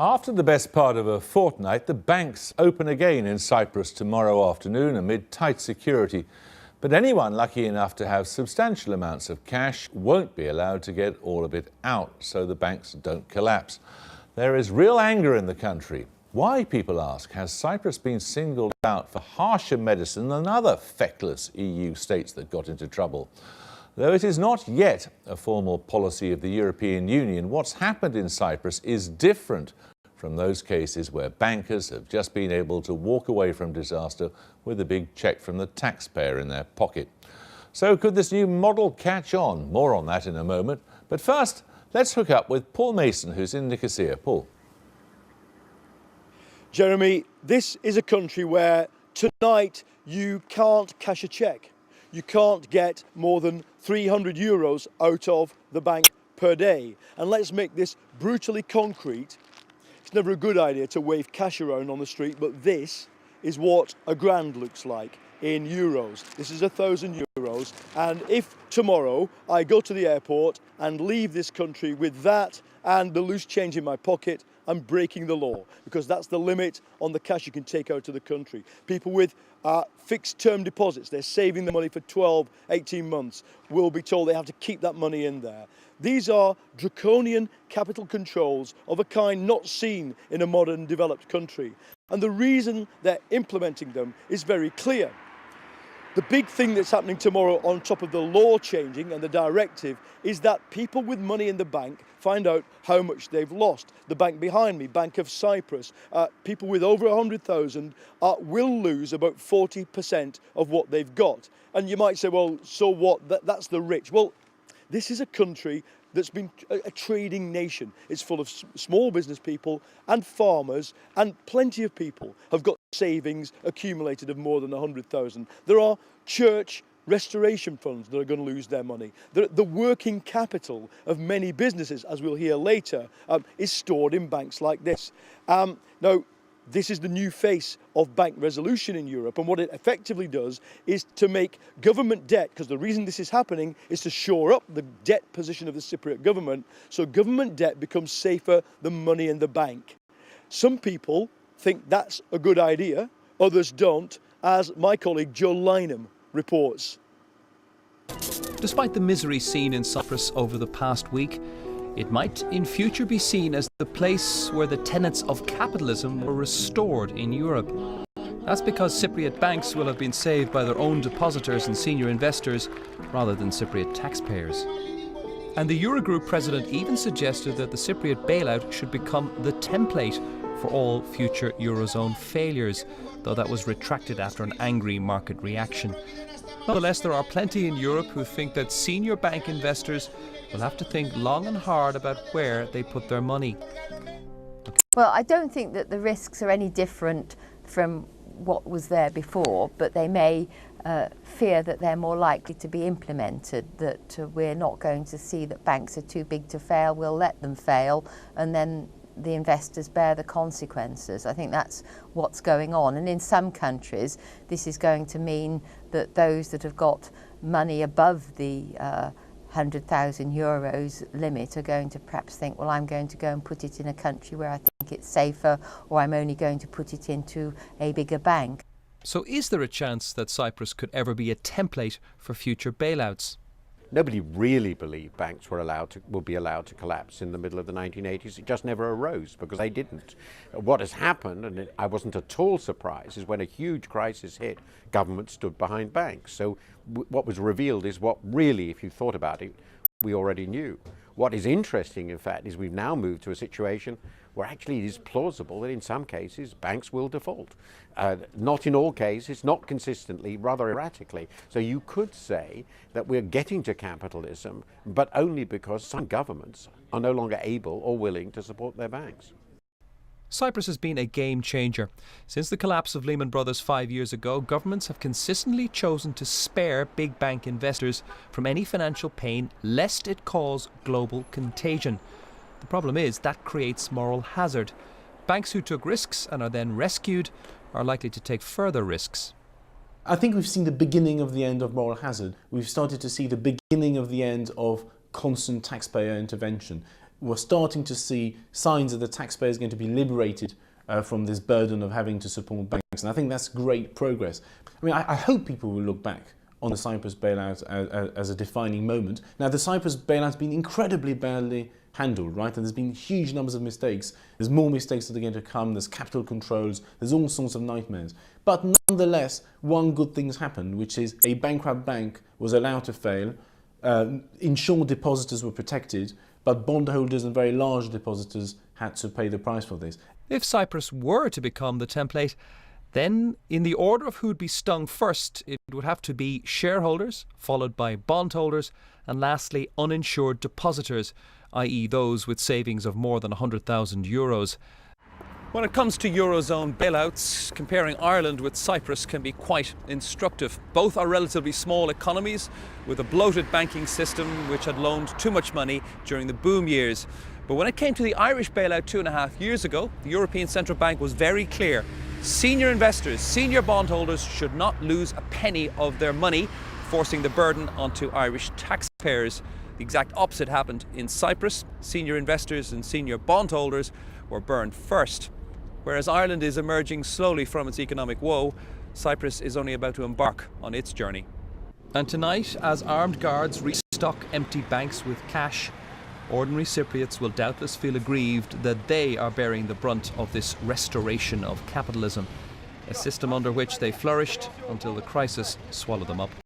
After the best part of a fortnight, the banks open again in Cyprus tomorrow afternoon amid tight security. But anyone lucky enough to have substantial amounts of cash won't be allowed to get all of it out so the banks don't collapse. There is real anger in the country. Why, people ask, has Cyprus been singled out for harsher medicine than other feckless EU states that got into trouble? Though it is not yet a formal policy of the European Union, what's happened in Cyprus is different from those cases where bankers have just been able to walk away from disaster with a big cheque from the taxpayer in their pocket. So could this new model catch on? More on that in a moment. But first, let's hook up with Paul Mason, who's in Nicosia. Paul. Jeremy, this is a country where tonight you can't cash a cheque. You can't get more than €300 out of the bank per day. And let's make this brutally concrete. It's never a good idea to wave cash around on the street, but this is what a grand looks like in euros. This is €1,000. And if tomorrow I go to the airport and leave this country with that and the loose change in my pocket, I'm breaking the law, because that's the limit on the cash you can take out of the country. People with fixed term deposits, they're saving the money for 12, 18 months, will be told they have to keep that money in there. These are draconian capital controls of a kind not seen in a modern developed country. And the reason they're implementing them is very clear. The big thing that's happening tomorrow on top of the law changing and the directive is that people with money in the bank find out how much they've lost. The bank behind me, Bank of Cyprus, people with over 100,000 will lose about 40% of what they've got. And you might say, well, so what? That's the rich. Well, this is a country that's been a trading nation. It's full of small business people and farmers, and plenty of people have got savings accumulated of more than 100,000. There are church restoration funds that are going to lose their money. The working capital of many businesses, as we'll hear later, is stored in banks like this. Now, this is the new face of bank resolution in Europe, and what it effectively does is to make government debt, because the reason this is happening is to shore up the debt position of the Cypriot government, so government debt becomes safer than money in the bank. Some people think that's a good idea, others don't, as my colleague Joe Lynham reports. Despite the misery seen in Cyprus over the past week, it might in future be seen as the place where the tenets of capitalism were restored in Europe. That's because Cypriot banks will have been saved by their own depositors and senior investors rather than Cypriot taxpayers. And the Eurogroup president even suggested that the Cypriot bailout should become the template for all future Eurozone failures, though that was retracted after an angry market reaction. Nonetheless, there are plenty in Europe who think that senior bank investors will have to think long and hard about where they put their money. Well, I don't think that the risks are any different from what was there before, but they may fear that they're more likely to be implemented, that we're not going to see that banks are too big to fail, we'll let them fail, and then the investors bear the consequences. I think that's what's going on. And in some countries, this is going to mean that those that have got money above the €100,000 limit are going to perhaps think, well, I'm going to go and put it in a country where I think it's safer, or I'm only going to put it into a bigger bank. So is there a chance that Cyprus could ever be a template for future bailouts? Nobody really believed banks will be allowed to collapse in the middle of the 1980s. It just never arose because they didn't. What has happened, and I wasn't at all surprised, is when a huge crisis hit, government stood behind banks. So what was revealed is what really, if you thought about it, we already knew. What is interesting, in fact, is we've now moved to a situation where actually it is plausible that in some cases banks will default. Not in all cases, not consistently, rather erratically. So you could say that we're getting to capitalism, but only because some governments are no longer able or willing to support their banks. Cyprus has been a game changer. Since the collapse of Lehman Brothers 5 years ago, governments have consistently chosen to spare big bank investors from any financial pain lest it cause global contagion. The problem is that creates moral hazard. Banks who took risks and are then rescued are likely to take further risks. I think we've seen the beginning of the end of moral hazard. We've started to see the beginning of the end of constant taxpayer intervention. we're starting to see signs that the taxpayer is going to be liberated from this burden of having to support banks. And I think that's great progress. I mean, I hope people will look back on the Cyprus bailout as a defining moment. Now, the Cyprus bailout has been incredibly badly handled, right? And there's been huge numbers of mistakes. There's more mistakes that are going to come. There's capital controls. There's all sorts of nightmares. But nonetheless, one good thing has happened, which is a bankrupt bank was allowed to fail. Insured depositors were protected, but bondholders and very large depositors had to pay the price for this. If Cyprus were to become the template, then in the order of who'd be stung first, it would have to be shareholders, followed by bondholders, and lastly uninsured depositors, i.e. those with savings of more than €100,000. When it comes to Eurozone bailouts, comparing Ireland with Cyprus can be quite instructive. Both are relatively small economies with a bloated banking system which had loaned too much money during the boom years. But when it came to the Irish bailout 2.5 years ago, the European Central Bank was very clear. Senior investors, senior bondholders should not lose a penny of their money, forcing the burden onto Irish taxpayers. The exact opposite happened in Cyprus. Senior investors and senior bondholders were burned first. Whereas Ireland is emerging slowly from its economic woe, Cyprus is only about to embark on its journey. And tonight, as armed guards restock empty banks with cash, ordinary Cypriots will doubtless feel aggrieved that they are bearing the brunt of this restoration of capitalism, a system under which they flourished until the crisis swallowed them up.